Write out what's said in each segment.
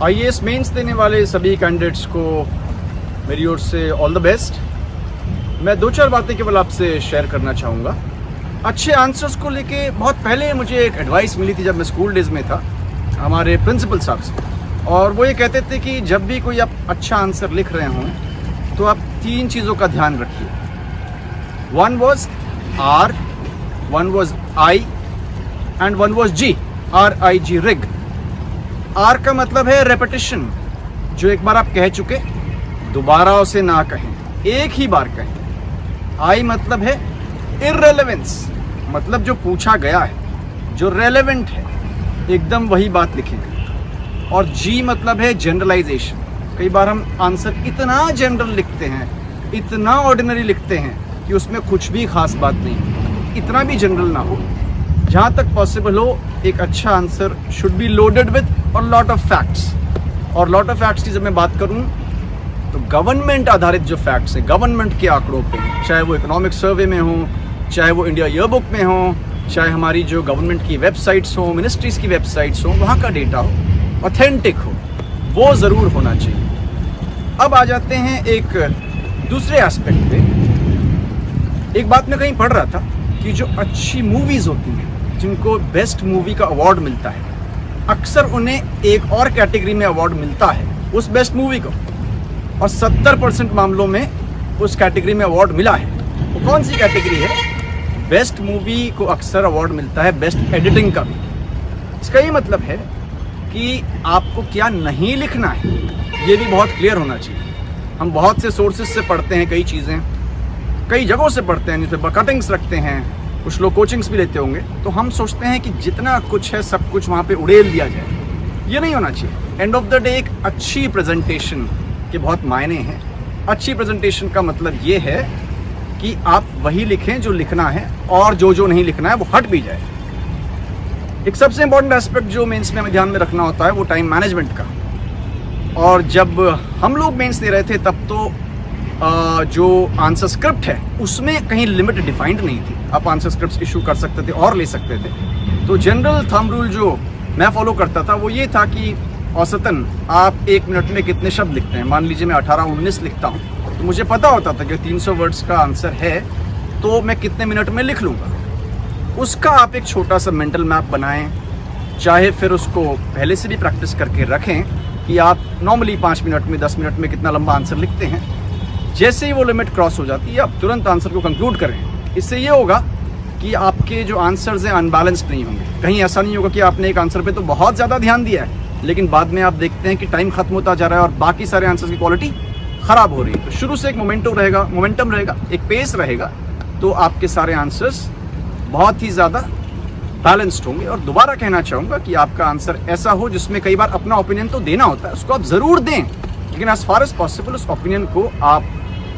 IAS mains देने वाले सभी कैंडिडेट्स को मेरी ओर से ऑल द बेस्ट। मैं 2-4 बातें केवल आपसे शेयर करना चाहूँगा। अच्छे आंसर्स को लेके बहुत पहले मुझे एक एडवाइस मिली थी जब मैं स्कूल डेज़ में था हमारे प्रिंसिपल साहब से, और वो ये कहते थे कि जब भी कोई आप अच्छा आंसर लिख रहे हों तो आप 3 चीज़ों का ध्यान रखिए। One was R, one was I and one was G, RIG, rig. R का मतलब है रेपिटेशन, जो एक बार आप कह चुके दोबारा उसे ना कहें, एक ही बार कहें। आई मतलब है इररेलेवेंस, मतलब जो पूछा गया है, जो रेलेवेंट है, एकदम वही बात लिखेंगे। और जी मतलब है जनरलाइजेशन। कई बार हम आंसर इतना जनरल लिखते हैं, इतना ऑर्डिनरी लिखते हैं कि उसमें कुछ भी खास बात नहीं है। इतना भी जनरल ना हो, जहाँ तक पॉसिबल हो एक अच्छा answer should be loaded with और लॉट ऑफ फैक्ट्स। और लॉट ऑफ फैक्ट्स की जब मैं बात करूँ तो गवर्नमेंट आधारित जो फैक्ट्स हैं, गवर्नमेंट के आंकड़ों पे, चाहे वो इकोनॉमिक सर्वे में हो, चाहे वो इंडिया ईयरबुक में हो, चाहे हमारी जो गवर्नमेंट की वेबसाइट्स हो, मिनिस्ट्रीज़ की वेबसाइट्स हो, वहाँ का डेटा हो, ऑथेंटिक हो, वो ज़रूर होना चाहिए। अब आ जाते हैं एक दूसरे एस्पेक्ट पे। एक बात मैं कहीं पढ़ रहा था कि जो अच्छी मूवीज़ होती हैं, जिनको बेस्ट मूवी का अवार्ड मिलता है, अक्सर उन्हें एक और कैटेगरी में अवार्ड मिलता है उस बेस्ट मूवी को, और 70% मामलों में उस कैटेगरी में अवार्ड मिला है। वो कौन सी कैटेगरी है? बेस्ट मूवी को अक्सर अवार्ड मिलता है बेस्ट एडिटिंग का भी। इसका ये मतलब है कि आपको क्या नहीं लिखना है, ये भी बहुत क्लियर होना चाहिए। हम बहुत से सोर्सेज से पढ़ते हैं कई चीज़ें, कई जगहों से पढ़ते हैं, न्यूज़पेपर कटिंग्स रखते हैं, कुछ लोग कोचिंग्स भी लेते होंगे, तो हम सोचते हैं कि जितना कुछ है सब कुछ वहाँ पे उड़ेल दिया जाए। ये नहीं होना चाहिए। एंड ऑफ द डे एक अच्छी प्रेजेंटेशन के बहुत मायने हैं। अच्छी प्रेजेंटेशन का मतलब ये है कि आप वही लिखें जो लिखना है, और जो नहीं लिखना है वो हट भी जाए। एक सबसे इंपॉर्टेंट एस्पेक्ट जो मेंस में हमें ध्यान में रखना होता है वो टाइम मैनेजमेंट का। और जब हम लोग मेंस दे रहे थे तब तो जो आंसर स्क्रिप्ट है उसमें कहीं लिमिट डिफाइंड नहीं थी। आप आंसर स्क्रिप्ट इशू कर सकते थे और ले सकते थे। तो जनरल थंब रूल जो मैं फॉलो करता था वो ये था कि औसतन आप 1 मिनट में कितने शब्द लिखते हैं। मान लीजिए मैं 18-19 लिखता हूँ, तो मुझे पता होता था कि 300 वर्ड्स का आंसर है तो मैं कितने मिनट में लिख लूँगा। उसका आप एक छोटा सा मेंटल मैप बनाएं, चाहे फिर उसको पहले से भी प्रैक्टिस करके रखें कि आप नॉर्मली 5 मिनट में, 10 मिनट में कितना लंबा आंसर लिखते हैं। जैसे ही वो लिमिट क्रॉस हो जाती है आप तुरंत आंसर को कंक्लूड करें। इससे ये होगा कि आपके जो आंसर्स हैं अनबैलेंस्ड नहीं होंगे। कहीं ऐसा नहीं होगा कि आपने एक आंसर पे तो बहुत ज़्यादा ध्यान दिया है, लेकिन बाद में आप देखते हैं कि टाइम खत्म होता जा रहा है और बाकी सारे आंसर्स की क्वालिटी ख़राब हो रही है। तो शुरू से एक मोमेंटम रहेगा, एक पेस रहेगा, तो आपके सारे आंसर्स बहुत ही ज़्यादा बैलेंस्ड होंगे। और दोबारा कहना चाहूँगा कि आपका आंसर ऐसा हो जिसमें कई बार अपना ओपिनियन तो देना होता है, उसको आप ज़रूर दें, लेकिन एज फार एज पॉसिबल उस ओपिनियन को आप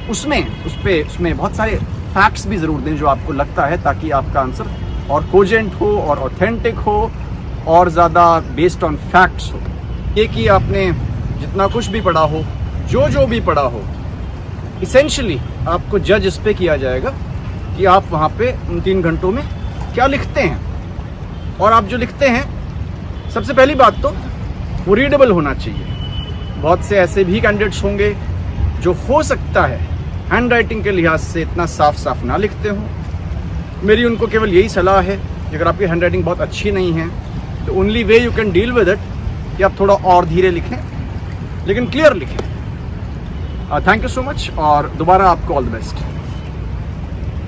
उसमें बहुत सारे फैक्ट्स भी ज़रूर दें जो आपको लगता है, ताकि आपका आंसर और कोजेंट हो और ऑथेंटिक हो और ज़्यादा बेस्ड ऑन फैक्ट्स हो। ये कि आपने जितना कुछ भी पढ़ा हो, जो भी पढ़ा हो, इसेंशियली आपको जज इस पे किया जाएगा कि आप वहाँ पे उन 3 घंटों में क्या लिखते हैं। और आप जो लिखते हैं, सबसे पहली बात तो वो रीडेबल होना चाहिए। बहुत से ऐसे भी कैंडिडेट्स होंगे जो हो सकता है हैंड राइटिंग के लिहाज से इतना साफ ना लिखते हों। मेरी उनको केवल यही सलाह है कि अगर आपकी हैंड राइटिंग बहुत अच्छी नहीं है तो only way you can deal with it कि आप थोड़ा और धीरे लिखें, लेकिन क्लियर लिखें। थैंक यू सो मच और दोबारा आपको ऑल द बेस्ट।